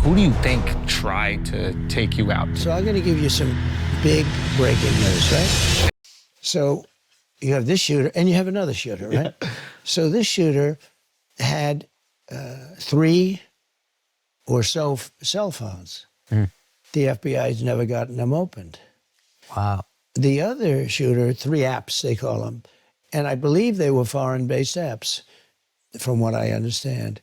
Who do you think tried to take you out? So I'm going to give you some big breaking news, right? So you have this shooter, and you have another shooter, right? Yeah. So this shooter had 3 or so cell phones. The FBI's never gotten them opened. Wow. The other shooter, 3 apps, they call them, and I believe they were foreign-based apps, from what I understand.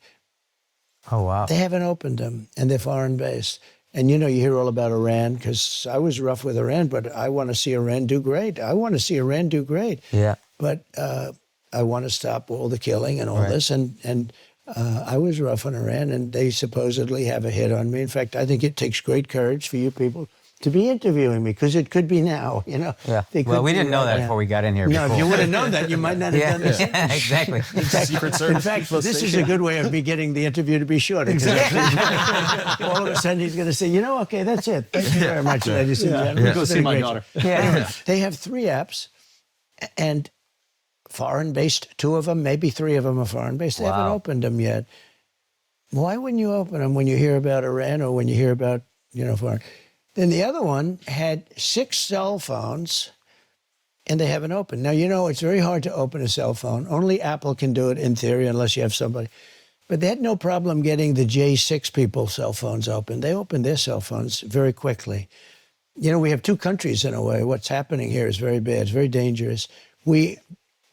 Oh, wow. They haven't opened them, and they're foreign-based. And, you know, you hear all about Iran, because I was rough with Iran, but I want to see Iran do great. I want to see Iran do great. Yeah. But I want to stop all the killing and all this. And I was rough on Iran, and they supposedly have a hit on me. In fact, I think it takes great courage for you people to be interviewing me, because it could be now, you know. Yeah. Well, we didn't know that before we got in here. No, before. if you would have known that, you might not have done this. Yeah, exactly. In fact, this is a good way of me getting the interview to be short. Exactly. All of a sudden, he's going to say, you know, okay, that's it. Thank you very much, ladies and gentlemen. Go see my daughter. Anyway, they have 3 apps, and foreign-based, 2 of them, maybe 3 of them are foreign-based. They haven't opened them yet. Why wouldn't you open them when you hear about Iran or when you hear about, you know, foreign? Then the other one had 6 cell phones, and they haven't opened. Now, you know, it's very hard to open a cell phone. Only Apple can do it in theory, unless you have somebody. But they had no problem getting the J6 people's cell phones open. They opened their cell phones very quickly. You know, we have 2 countries in a way. What's happening here is very bad. It's very dangerous. We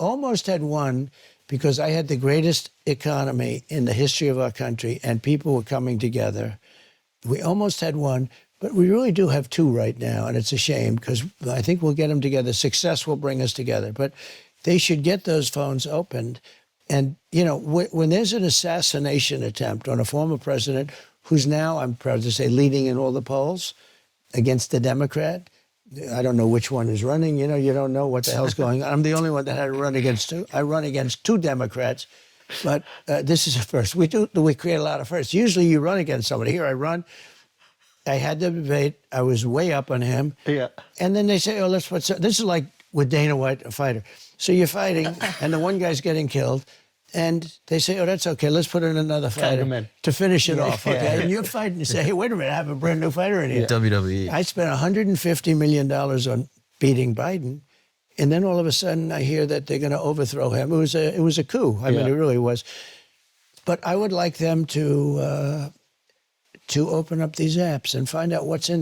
almost had one, because I had the greatest economy in the history of our country, and people were coming together. We almost had one. But we really do have 2 right now, and it's a shame, because I think we'll get them together. Success will bring us together. But they should get those phones opened. And, you know, when there's an assassination attempt on a former president who's now, I'm proud to say, leading in all the polls against the Democrat, I don't know which one is running. You know, you don't know what the hell's going on. I'm the only one that had to run against 2. I run against 2 Democrats. But this is a first. We create a lot of firsts. Usually you run against somebody. Here I run. I had the debate. I was way up on him. Yeah. And then they say, oh, let's put... This is like with Dana White, a fighter. So you're fighting, and the one guy's getting killed, and they say, oh, that's okay. Let's put in another fighter to finish it off, okay? And you're fighting and say, hey, wait a minute, I have a brand new fighter in here. WWE. I spent $150 million on beating Biden, and then all of a sudden I hear that they're going to overthrow him. It was a coup. I mean, it really was. But I would like them to open up these apps and find out what's in there.